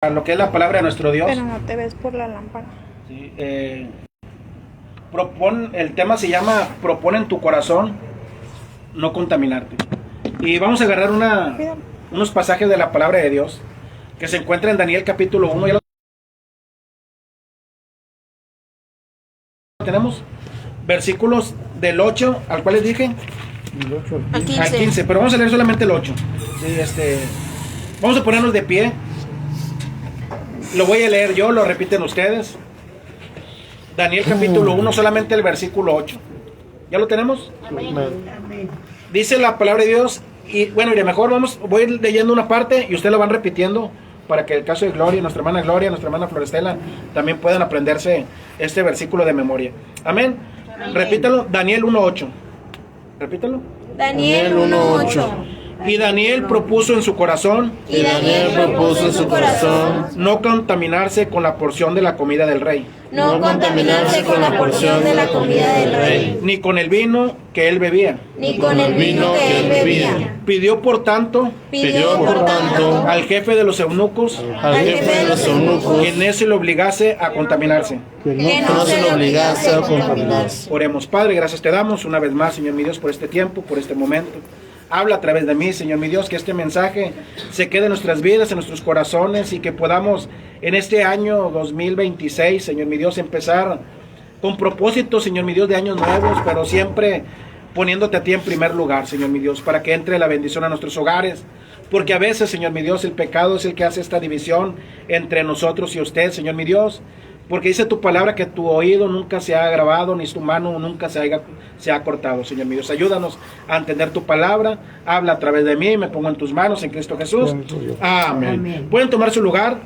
a lo que es la palabra de nuestro Dios. Pero no te ves por la lámpara. Sí, el tema se llama Propone en tu corazón no contaminarte. Y vamos a agarrar unos pasajes de la palabra de Dios que se encuentran en Daniel capítulo 1. ¿Ya lo tenemos? Versículos del 8 al cual les dije. Al 15. Al 15, pero vamos a leer solamente el 8. Sí, vamos a ponernos de pie. Lo voy a leer yo, lo repiten ustedes. Daniel capítulo 1, solamente el versículo 8. ¿Ya lo tenemos? Amén. Dice la palabra de Dios. Y bueno, y mejor voy a ir leyendo una parte y ustedes lo van repitiendo para que el caso de Gloria, nuestra hermana Florestela, también puedan aprenderse este versículo de memoria. Amén. Repítalo, Daniel 1:8. Repítalo. Daniel 1:8. Y Daniel propuso en su corazón no contaminarse con la porción de la comida del rey, No contaminarse con la porción de la comida del rey, ni con el vino que él bebía. ni con el vino que él bebía. Pidió por tanto al jefe de los eunucos que no se le obligase a contaminarse. Que no se le obligase a contaminarse. Oremos. Padre, gracias te damos una vez más, Señor mi Dios, por este tiempo, por este momento. Habla a través de mí, Señor mi Dios, que este mensaje se quede en nuestras vidas, en nuestros corazones, y que podamos en este año 2026, Señor mi Dios, empezar con propósitos, Señor mi Dios, de años nuevos, pero siempre poniéndote a ti en primer lugar, Señor mi Dios, para que entre la bendición a nuestros hogares. Porque a veces, Señor mi Dios, el pecado es el que hace esta división entre nosotros y usted, Señor mi Dios. Porque dice tu palabra que tu oído nunca se ha agravado, ni tu mano nunca se ha cortado, Señor mi Dios. Ayúdanos a entender tu palabra. Habla a través de mí, me pongo en tus manos, en Cristo Jesús. Amén. Pueden tomar su lugar.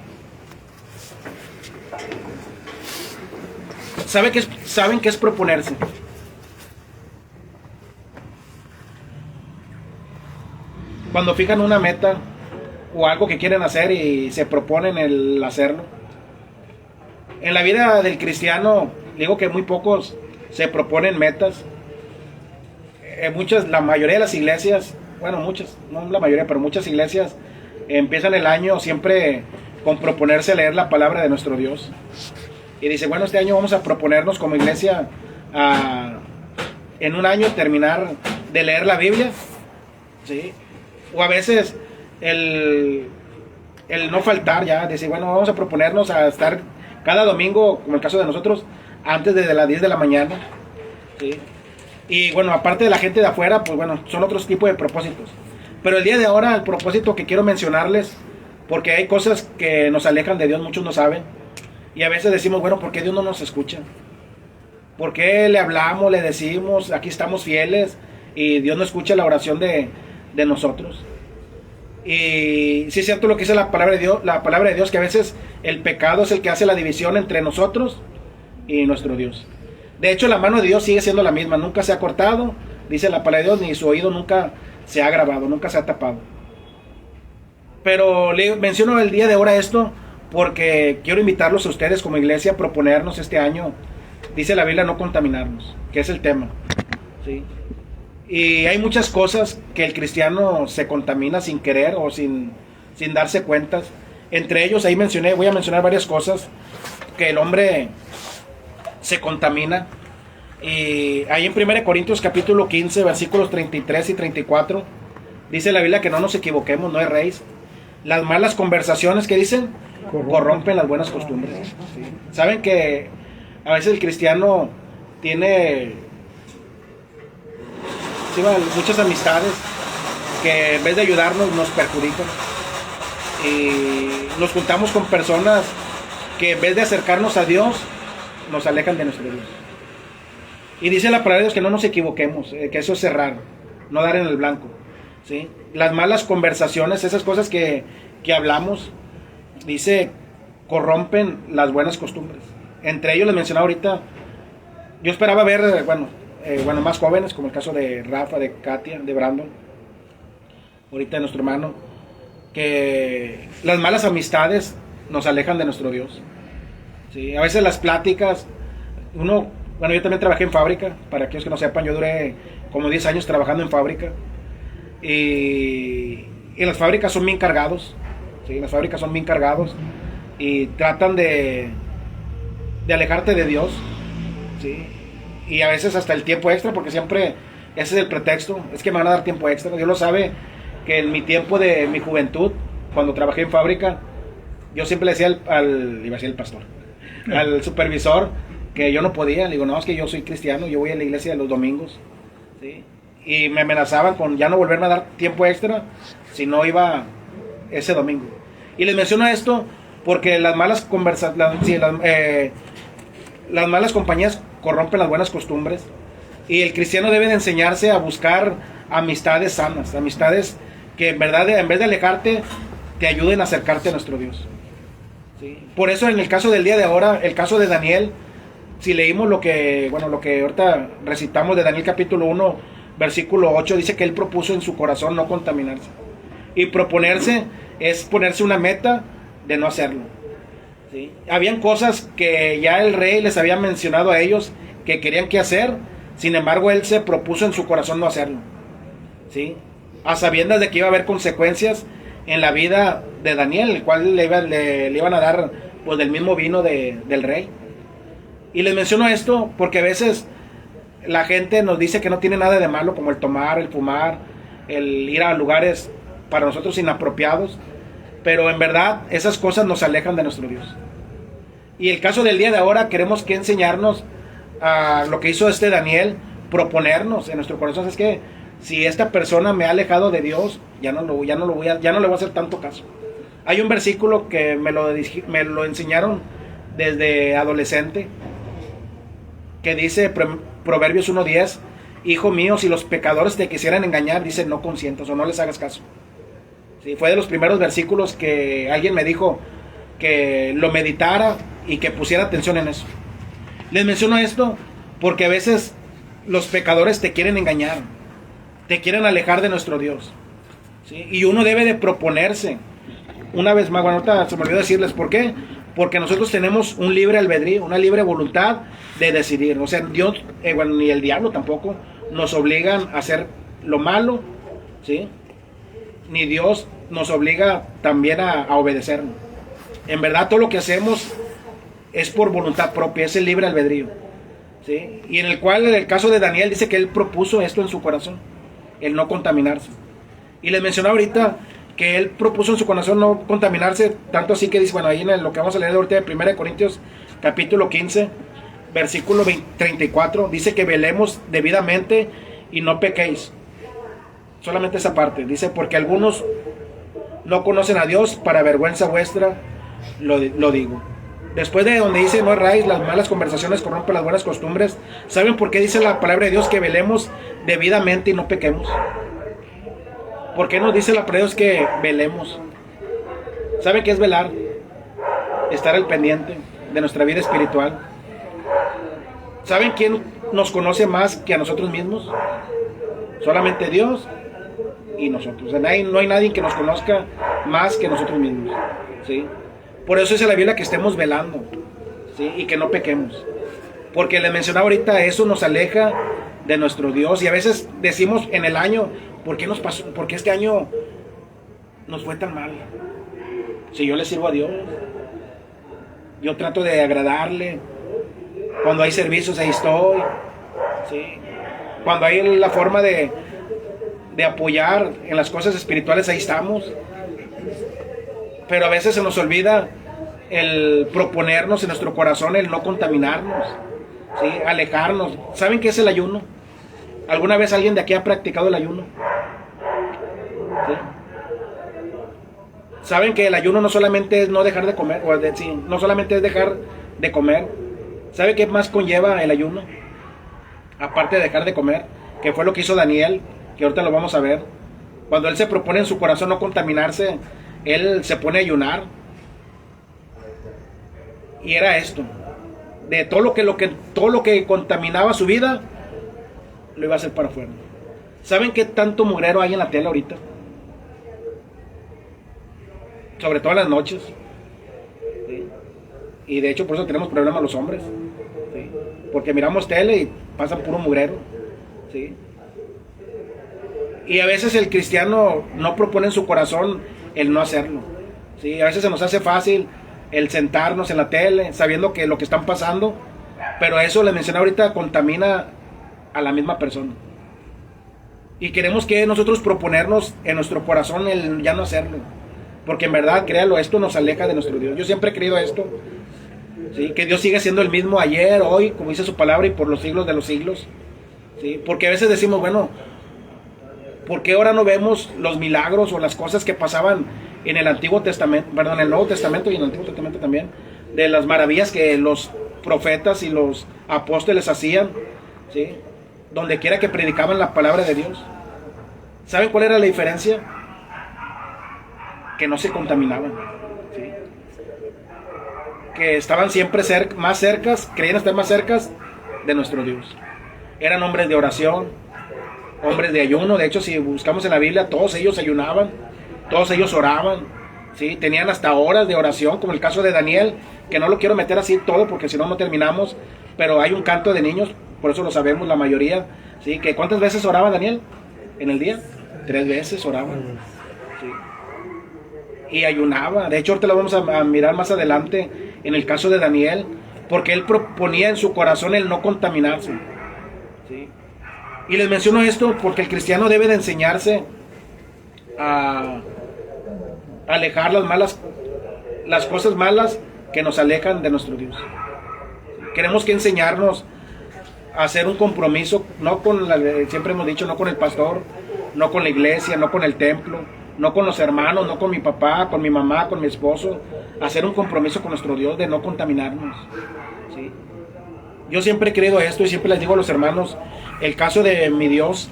¿Saben qué es proponerse? Cuando fijan una meta o algo que quieren hacer y se proponen el hacerlo. En la vida del cristiano, digo que muy pocos se proponen metas. La mayoría de las iglesias, bueno, muchas, no la mayoría, pero muchas iglesias empiezan el año siempre con proponerse leer la palabra de nuestro Dios. Y dice, bueno, este año vamos a proponernos como iglesia en un año terminar de leer la Biblia, ¿sí? O a veces el no faltar ya, decir, bueno, vamos a proponernos a estar cada domingo, como el caso de nosotros, antes de las 10 de la mañana, ¿sí? Y bueno, aparte de la gente de afuera, pues bueno, son otros tipos de propósitos. Pero el día de ahora, el propósito que quiero mencionarles, porque hay cosas que nos alejan de Dios, muchos no saben, y a veces decimos, bueno, ¿por qué Dios no nos escucha? ¿Por qué le hablamos, le decimos, aquí estamos fieles, y Dios no escucha la oración de nosotros? Y sí es cierto lo que dice la palabra de Dios, que a veces el pecado es el que hace la división entre nosotros y nuestro Dios. De hecho, la mano de Dios sigue siendo la misma, nunca se ha cortado, dice la palabra de Dios, ni su oído nunca se ha agravado, nunca se ha tapado. Pero le menciono el día de ahora esto porque quiero invitarlos a ustedes como iglesia a proponernos este año, dice la Biblia, no contaminarnos, que es el tema, ¿sí? Y hay muchas cosas que el cristiano se contamina sin querer o sin darse cuenta. Entre ellos, voy a mencionar varias cosas que el hombre se contamina. Y ahí en 1 Corintios capítulo 15, versículos 33 y 34, dice la Biblia que no nos equivoquemos, no erréis. Las malas conversaciones, que dicen, corrompen las buenas costumbres, ¿sí? Saben que a veces el cristiano tiene muchas amistades que en vez de ayudarnos nos perjudican, y nos juntamos con personas que en vez de acercarnos a Dios nos alejan de nuestro Dios. Y dice la palabra de Dios que no nos equivoquemos, que eso es errar, no dar en el blanco, ¿sí? Las malas conversaciones, esas cosas que hablamos, dice, corrompen las buenas costumbres. Entre ellos les mencionaba ahorita, yo esperaba ver, más jóvenes, como el caso de Rafa, de Katia, de Brandon, ahorita de nuestro hermano, que las malas amistades nos alejan de nuestro Dios, ¿sí? A veces las pláticas, yo también trabajé en fábrica, para aquellos que no sepan, yo duré como 10 años trabajando en fábrica, y las fábricas son bien cargados, ¿sí? Las fábricas son bien cargados, y tratan de alejarte de Dios, ¿sí? Y a veces hasta el tiempo extra, porque siempre ese es el pretexto, es que me van a dar tiempo extra. Dios lo sabe, que en mi tiempo de mi juventud, cuando trabajé en fábrica, yo siempre le decía iba a decir el pastor, al supervisor, que yo no podía. Le digo, no, es que yo soy cristiano, yo voy a la iglesia los domingos, ¿sí? Y me amenazaban con ya no volverme a dar tiempo extra si no iba ese domingo. Y les menciono esto porque las malas las malas compañías corrompen las buenas costumbres, y el cristiano debe de enseñarse a buscar amistades sanas, amistades que en verdad, en vez de alejarte, te ayuden a acercarte a nuestro Dios, ¿sí? Por eso en el caso del día de ahora, el caso de Daniel, si leímos lo que ahorita recitamos de Daniel capítulo 1, versículo 8, dice que él propuso en su corazón no contaminarse. Y proponerse es ponerse una meta de no hacerlo, ¿sí? Habían cosas que ya el rey les había mencionado a ellos que querían que hacer, sin embargo él se propuso en su corazón no hacerlo, ¿sí? A sabiendas de que iba a haber consecuencias en la vida de Daniel, el cual le iban a dar pues del mismo vino del rey. Y les menciono esto porque a veces la gente nos dice que no tiene nada de malo, como el tomar, el fumar, el ir a lugares para nosotros inapropiados, pero en verdad esas cosas nos alejan de nuestro Dios. Y el caso del día de ahora, queremos que enseñarnos a lo que hizo Daniel, proponernos en nuestro corazón. Es que si esta persona me ha alejado de Dios, ya no le voy a hacer tanto caso. Hay un versículo que me lo enseñaron desde adolescente, que dice Proverbios 1:10, hijo mío, si los pecadores te quisieran engañar, dice, no consientas o no les hagas caso. Sí, fue de los primeros versículos que alguien me dijo que lo meditara y que pusiera atención en eso. Les menciono esto porque a veces los pecadores te quieren engañar, te quieren alejar de nuestro Dios, ¿sí? Y uno debe de proponerse. Una vez más, bueno, ahorita se me olvidó decirles por qué. Porque nosotros tenemos un libre albedrío, una libre voluntad de decidir. O sea, Dios, ni el diablo tampoco nos obligan a hacer lo malo, ¿sí? Ni Dios nos obliga también a obedecernos. En verdad, todo lo que hacemos es por voluntad propia, es el libre albedrío, ¿sí? Y en el caso de Daniel dice que él propuso esto en su corazón, el no contaminarse. Y les mencioné ahorita que él propuso en su corazón no contaminarse, tanto así que dice, bueno, ahí en lo que vamos a leer de ahorita de 1 Corintios capítulo 15, versículo 34, dice que velemos debidamente y no pequéis. Solamente esa parte, dice, porque algunos no conocen a Dios, para vergüenza vuestra lo digo. Después de donde dice, no erráis, las malas conversaciones corrompen las buenas costumbres, ¿saben por qué dice la palabra de Dios que velemos debidamente y no pequemos? ¿Por qué nos dice la palabra de Dios que velemos? ¿Saben qué es velar? Estar al pendiente de nuestra vida espiritual. ¿Saben quién nos conoce más que a nosotros mismos? Solamente Dios y nosotros. O sea, no hay nadie que nos conozca más que nosotros mismos, ¿sí? Por eso dice la Biblia que estemos velando, ¿sí? Y que no pequemos. Porque les mencionaba ahorita, eso nos aleja de nuestro Dios. Y a veces decimos en el año, ¿por qué nos pasó? ¿Por qué este año nos fue tan mal? Si yo le sirvo a Dios, yo trato de agradarle. Cuando hay servicios, ahí estoy, ¿sí? Cuando hay la forma de apoyar en las cosas espirituales, ahí estamos. Pero a veces se nos olvida el proponernos en nuestro corazón, el no contaminarnos, ¿sí? Alejarnos. ¿Saben qué es el ayuno? ¿Alguna vez alguien de aquí ha practicado el ayuno? ¿Sí? ¿Saben que el ayuno no solamente es no dejar de comer? No solamente es dejar de comer. ¿Sabe qué más conlleva el ayuno? Aparte de dejar de comer, que fue lo que hizo Daniel, que ahorita lo vamos a ver. Cuando él se propone en su corazón no contaminarse, él se pone a ayunar. Y era esto, de todo lo que contaminaba su vida, lo iba a hacer para afuera. ¿Saben qué tanto mugrero hay en la tele ahorita? Sobre todo en las noches, ¿sí? Y de hecho por eso tenemos problemas los hombres, ¿sí? Porque miramos tele y pasan puro mugrero, ¿sí? Y a veces el cristiano no propone en su corazón el no hacerlo, ¿sí? A veces se nos hace fácil el sentarnos en la tele, sabiendo que lo que están pasando, pero eso, les mencioné ahorita, contamina a la misma persona. Y queremos que nosotros proponernos en nuestro corazón el ya no hacerlo, porque en verdad, créalo, esto nos aleja de nuestro Dios. Yo siempre he creído esto, ¿sí? Que Dios sigue siendo el mismo ayer, hoy, como dice su palabra, y por los siglos de los siglos, ¿sí? Porque a veces decimos, bueno, ¿por qué ahora no vemos los milagros o las cosas que pasaban en el Antiguo Testamento, perdón, en el Nuevo Testamento y en el Antiguo Testamento también, de las maravillas que los profetas y los apóstoles hacían, ¿sí? Donde quiera que predicaban la palabra de Dios? ¿Saben cuál era la diferencia? Que no se contaminaban, ¿sí? Que estaban siempre más cercas, creían estar más cercas de nuestro Dios. Eran hombres de oración, hombres de ayuno. De hecho, si buscamos en la Biblia, todos ellos ayunaban, todos ellos oraban, ¿sí? Tenían hasta horas de oración, como el caso de Daniel, que no lo quiero meter así todo porque si no, no terminamos, pero hay un canto de niños, por eso lo sabemos la mayoría, ¿sí? Que ¿cuántas veces oraba Daniel en el día? 3 veces oraba, ¿sí? Y ayunaba. De hecho, ahorita lo vamos a mirar más adelante en el caso de Daniel, porque él proponía en su corazón el no contaminarse, ¿sí? Y les menciono esto porque el cristiano debe de enseñarse a alejar las cosas malas que nos alejan de nuestro Dios. Queremos que enseñarnos a hacer un compromiso, no con siempre hemos dicho, no con el pastor, no con la iglesia, no con el templo, no con los hermanos, no con mi papá, con mi mamá, con mi esposo, hacer un compromiso con nuestro Dios de no contaminarnos, ¿sí? Yo siempre he creído esto y siempre les digo a los hermanos, el caso de mi Dios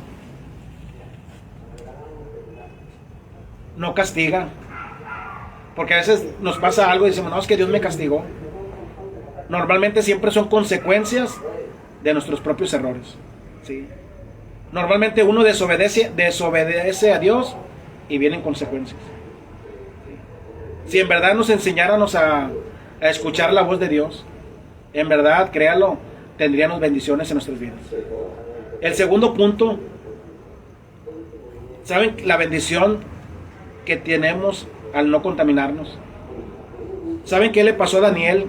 no castiga, porque a veces nos pasa algo y decimos, no, es que Dios me castigó. Normalmente siempre son consecuencias de nuestros propios errores, ¿sí? Normalmente uno desobedece a Dios y vienen consecuencias, ¿sí? Si en verdad nos enseñáramos a escuchar la voz de Dios, en verdad, créalo, tendríamos bendiciones en nuestras vidas. El segundo punto, ¿saben la bendición que tenemos al no contaminarnos? ¿Saben qué le pasó a Daniel?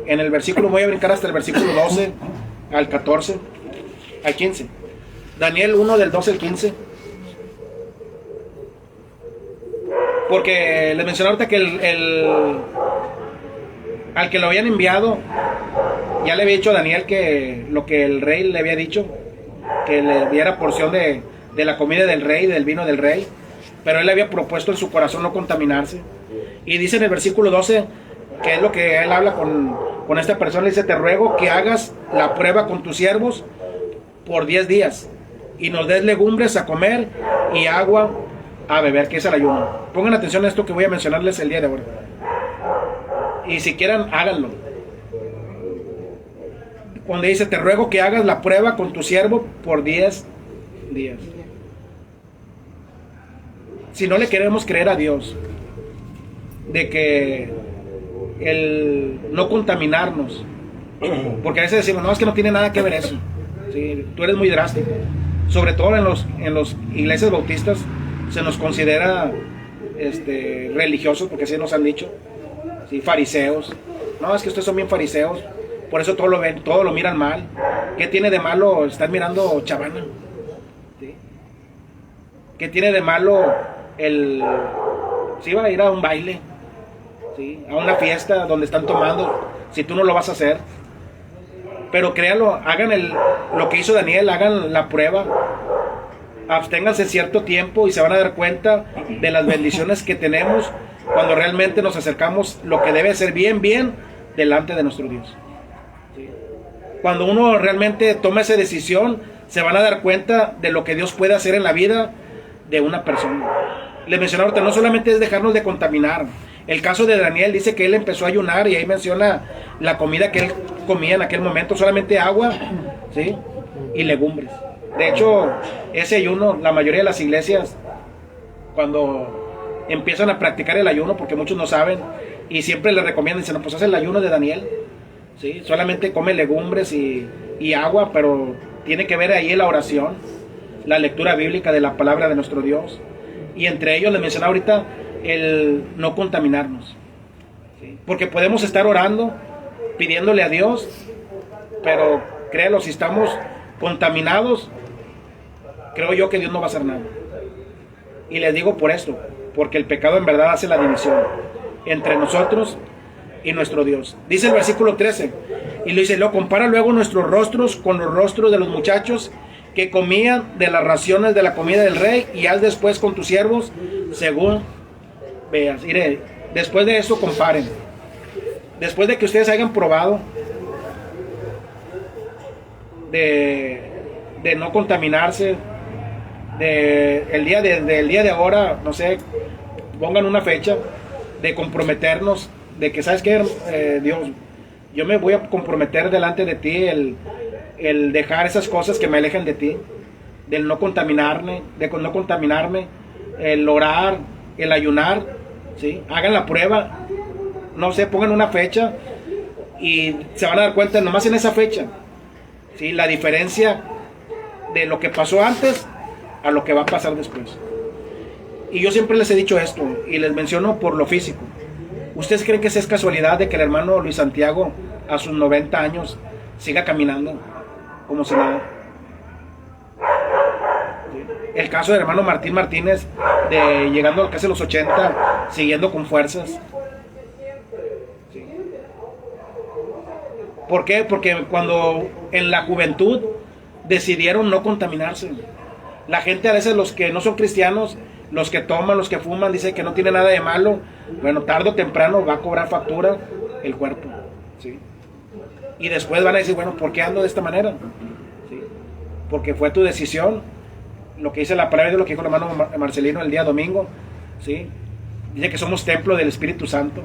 En el versículo, voy a brincar hasta el versículo 12 al 14, al 15. Daniel 1 del 12 al 15. Porque les mencioné ahorita que al que lo habían enviado, ya le había dicho a Daniel que lo que el rey le había dicho, que le diera porción de la comida del rey, del vino del rey, pero él había propuesto en su corazón no contaminarse. Y dice en el versículo 12, que es lo que él habla con esta persona, le dice, te ruego que hagas la prueba con tus siervos por 10 días y nos des legumbres a comer y agua a beber, que es el ayuno. Pongan atención a esto que voy a mencionarles el día de hoy. Y si quieren, háganlo. Cuando dice, te ruego que hagas la prueba con tu siervo por 10 días. Si no le queremos creer a Dios de que el no contaminarnos, porque a veces decimos, no, es que no tiene nada que ver eso, ¿sí? Tú eres muy drástico. Sobre todo en los iglesias bautistas se nos considera religiosos, porque así nos han dicho, ¿sí? Fariseos. No, es que ustedes son bien fariseos, por eso todo lo ven, todo lo miran mal. ¿Qué tiene de malo estar mirando chavana? ¿Sí? ¿Qué tiene de malo si va a ir a un baile, ¿sí? A una fiesta donde están tomando, si tú no lo vas a hacer? Pero créanlo, hagan lo que hizo Daniel, hagan la prueba, absténganse cierto tiempo y se van a dar cuenta de las bendiciones que tenemos cuando realmente nos acercamos lo que debe ser bien delante de nuestro Dios, ¿sí? Cuando uno realmente toma esa decisión, se van a dar cuenta de lo que Dios puede hacer en la vida de una persona. Les mencioné ahorita, no solamente es dejarnos de contaminar. El caso de Daniel dice que él empezó a ayunar y ahí menciona la comida que él comía en aquel momento, solamente agua, ¿sí? Y legumbres. De hecho, ese ayuno, la mayoría de las iglesias, cuando empiezan a practicar el ayuno, porque muchos no saben, y siempre les recomiendan, dicen, no, pues haz el ayuno de Daniel, ¿sí? Solamente come legumbres y agua, pero tiene que ver ahí la oración, la lectura bíblica de la palabra de nuestro Dios. Y entre ellos les mencioné ahorita el no contaminarnos, ¿sí? Porque podemos estar orando, pidiéndole a Dios, pero créelo, si estamos contaminados, creo yo que Dios no va a hacer nada. Y les digo por esto, porque el pecado en verdad hace la división entre nosotros y nuestro Dios. Dice el versículo 13, y lo dice, lo compara luego nuestros rostros con los rostros de los muchachos que comían de las raciones de la comida del rey, y haz después con tus siervos según veas. Mire, después de eso comparen. Después de que ustedes hayan probado de no contaminarse, del día de ahora, no sé, pongan una fecha de comprometernos, de que sabes que Dios, yo me voy a comprometer delante de ti el dejar esas cosas que me alejen de ti, del no contaminarme, el orar, el ayunar, ¿sí? Hagan la prueba, no sé, pongan una fecha y se van a dar cuenta nomás en esa fecha, ¿sí? La diferencia de lo que pasó antes a lo que va a pasar después. Y yo siempre les he dicho esto y les menciono por lo físico. ¿Ustedes creen que es casualidad de que el hermano Luis Santiago a sus 90 años siga caminando como si nada? El caso del hermano Martín Martínez, de llegando a casi los 80, siguiendo con fuerzas. ¿Sí? ¿Por qué? Porque cuando en la juventud decidieron no contaminarse. La gente a veces, los que no son cristianos, los que toman, los que fuman, dicen que no tiene nada de malo. Bueno, tarde o temprano va a cobrar factura el cuerpo, ¿sí? Y después van a decir, bueno, ¿por qué ando de esta manera? ¿Sí? Porque fue tu decisión. Lo que dice la palabra de lo que dijo el hermano Marcelino el día domingo, ¿sí? Dice que somos templo del Espíritu Santo,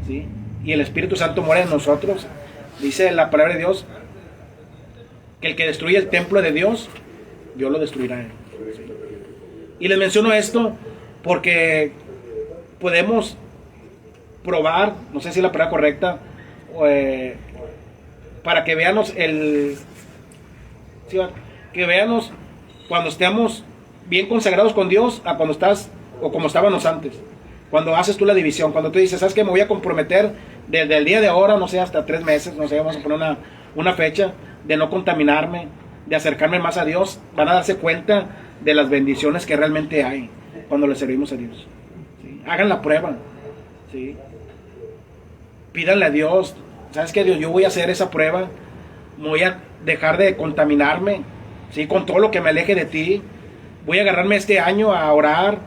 ¿sí? Y el Espíritu Santo mora en nosotros. Dice la palabra de Dios que el que destruye el templo de Dios, Dios lo destruirá. ¿Sí? Y les menciono esto porque podemos probar, no sé si es la palabra correcta, para que veamos que veamos cuando estemos bien consagrados con Dios a cuando estás o como estábamos antes. Cuando haces tú la división, cuando tú dices, ¿sabes qué? Me voy a comprometer desde el día de ahora, no sé, hasta 3 meses, no sé, vamos a poner una fecha de no contaminarme, de acercarme más a Dios. Van a darse cuenta de las bendiciones que realmente hay cuando le servimos a Dios. ¿Sí? Hagan la prueba, ¿sí? Pídanle a Dios, ¿sabes qué, Dios? Yo voy a hacer esa prueba, voy a dejar de contaminarme, ¿sí? Con todo lo que me aleje de ti. Voy a agarrarme este año a orar,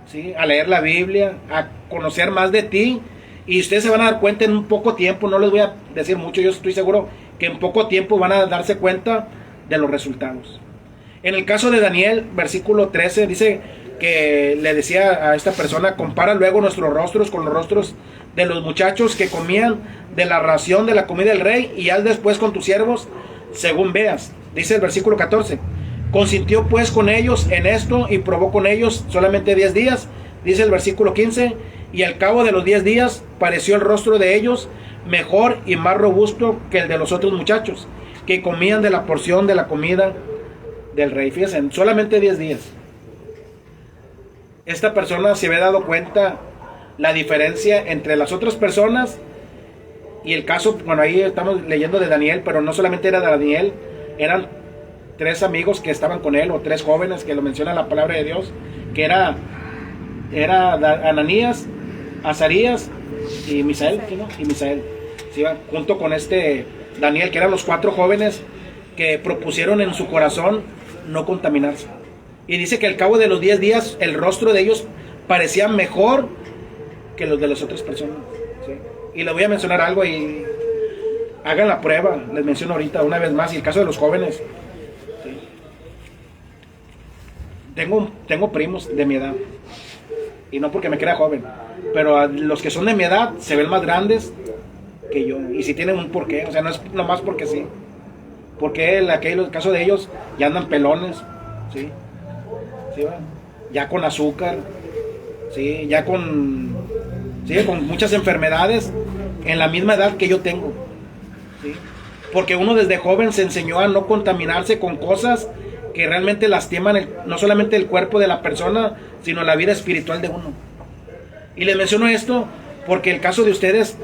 ¿sí? A leer la Biblia, a conocer más de ti, y ustedes se van a dar cuenta en un poco tiempo. No les voy a decir mucho, yo estoy seguro que en poco tiempo van a darse cuenta de los resultados. En el caso de Daniel, versículo 13, dice que le decía a esta persona, compara luego nuestros rostros con los rostros de los muchachos que comían de la ración de la comida del rey, y haz después con tus siervos según veas. Dice el versículo 14, consintió pues con ellos en esto y probó con ellos solamente 10 días. Dice el versículo 15, y al cabo de los 10 días pareció el rostro de ellos mejor y más robusto que el de los otros muchachos que comían de la porción de la comida del rey. Fíjense, solamente 10 días. Esta persona se había dado cuenta la diferencia entre las otras personas y el caso. Bueno, ahí estamos leyendo de Daniel, pero no solamente era de Daniel, eran 3 amigos que estaban con él, o 3 jóvenes, que lo menciona la palabra de Dios, que era Ananías, Azarías y Misael, ¿sí, no? Y Misael, ¿sí? Junto con Daniel, que eran los 4 jóvenes que propusieron en su corazón no contaminarse. Y dice que al cabo de los 10 días el rostro de ellos parecía mejor que los de las otras personas, ¿sí? Y les voy a mencionar algo y hagan la prueba. Les menciono ahorita una vez más, y el caso de los jóvenes, ¿sí? Tengo primos de mi edad, y no porque me crea joven, pero a los que son de mi edad se ven más grandes que yo, y si tienen un porqué, o sea, no es nomás porque sí, porque en el caso de ellos ya andan pelones, ¿sí? ¿Sí? Ya con azúcar, ¿sí? Ya con muchas enfermedades en la misma edad que yo tengo, ¿sí? Porque uno desde joven se enseñó a no contaminarse con cosas que realmente lastiman no solamente el cuerpo de la persona, sino la vida espiritual de uno. Y les menciono esto Porque el caso de ustedes,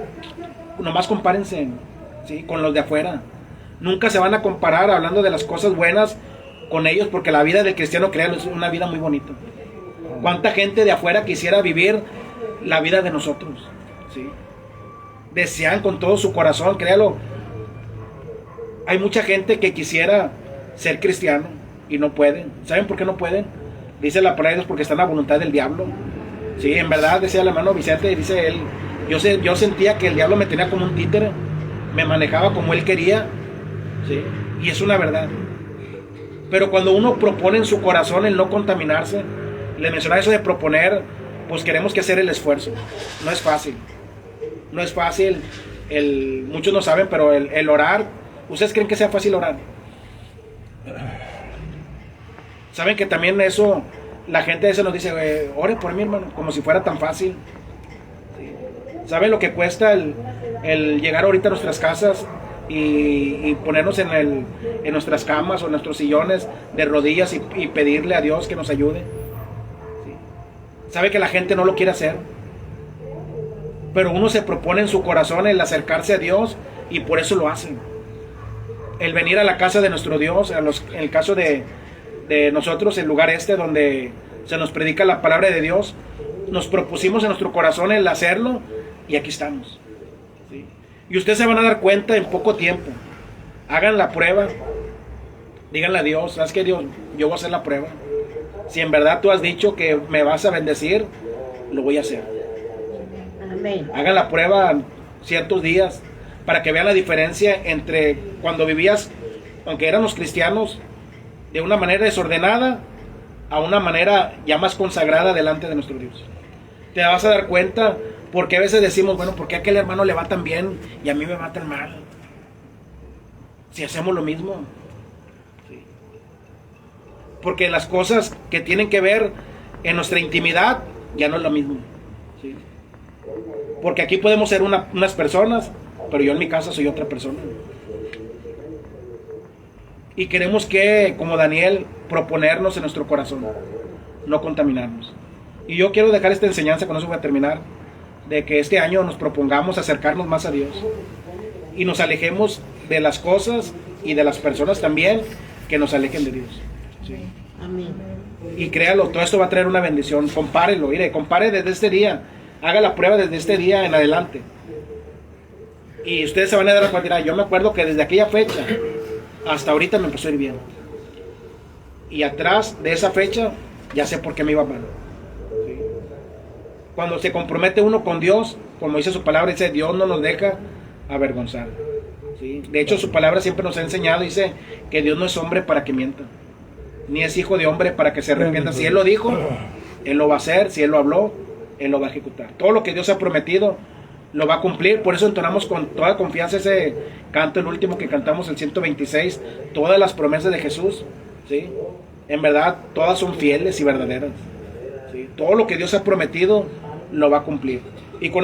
nomás compárense, ¿sí?, con los de afuera. Nunca se van a comparar hablando de las cosas buenas con ellos, porque la vida del cristiano, créanlo, es una vida muy bonita. ¿Cuánta gente de afuera quisiera vivir la vida de nosotros? ¿Sí? Desean con todo su corazón, créalo. Hay mucha gente que quisiera ser cristiano y no pueden. ¿Saben por qué no pueden? Dice la palabra de Dios, porque están a voluntad del diablo. Sí, en verdad, decía el hermano Vicente, dice él, yo sentía que el diablo me tenía como un títere, me manejaba como él quería, ¿sí? Y es una verdad. Pero cuando uno propone en su corazón el no contaminarse, le mencionaba eso de proponer, pues queremos que hacer el esfuerzo. No es fácil. No es fácil. Muchos no saben, pero el orar, ¿ustedes creen que sea fácil orar? Saben que también eso, la gente a veces nos dice, ore por mí, hermano, como si fuera tan fácil. ¿Sí? ¿Saben lo que cuesta el llegar ahorita a nuestras casas y ponernos en nuestras camas o en nuestros sillones de rodillas y pedirle a Dios que nos ayude? ¿Sí? Sabe que la gente no lo quiere hacer, pero uno se propone en su corazón el acercarse a Dios y por eso lo hacen. El venir a la casa de nuestro Dios, en el caso de nosotros, el lugar donde se nos predica la palabra de Dios, nos propusimos en nuestro corazón el hacerlo y aquí estamos. ¿Sí? Y ustedes se van a dar cuenta en poco tiempo. Hagan la prueba, díganle a Dios, ¿sabes qué, Dios? Yo voy a hacer la prueba. Si en verdad tú has dicho que me vas a bendecir, lo voy a hacer. Amén. Hagan la prueba ciertos días para que vean la diferencia entre cuando vivías, aunque éramos cristianos, de una manera desordenada a una manera ya más consagrada delante de nuestro Dios. Te vas a dar cuenta, porque a veces decimos, bueno, ¿por qué a aquel hermano le va tan bien y a mí me va tan mal? Si hacemos lo mismo. Sí. Porque las cosas que tienen que ver en nuestra intimidad ya no es lo mismo. ¿Sí? Porque aquí podemos ser unas personas, pero yo en mi casa soy otra persona. Y queremos que, como Daniel, proponernos en nuestro corazón, no contaminarnos. Y yo quiero dejar esta enseñanza, con eso voy a terminar, de que este año nos propongamos acercarnos más a Dios y nos alejemos de las cosas y de las personas también que nos alejen de Dios. ¿Sí? Amén. Y créalo, todo esto va a traer una bendición. Compárelo, compare desde este día, haga la prueba desde este día en adelante. Y ustedes se van a dar cuenta, yo me acuerdo que desde aquella fecha hasta ahorita me empezó a ir bien. Y atrás de esa fecha, ya sé por qué me iba mal. ¿Sí? Cuando se compromete uno con Dios, como dice su palabra, dice, Dios no nos deja avergonzar. ¿Sí? De hecho, su palabra siempre nos ha enseñado, dice, que Dios no es hombre para que mienta, ni es hijo de hombre para que se arrepienta. Si Él lo dijo, Él lo va a hacer. Si Él lo habló, Él lo va a ejecutar. Todo lo que Dios ha prometido, lo va a cumplir. Por eso entonamos con toda confianza ese canto, el último que cantamos, el 126, todas las promesas de Jesús, ¿sí? En verdad, todas son fieles y verdaderas, ¿sí? Todo lo que Dios ha prometido, lo va a cumplir. Y con eso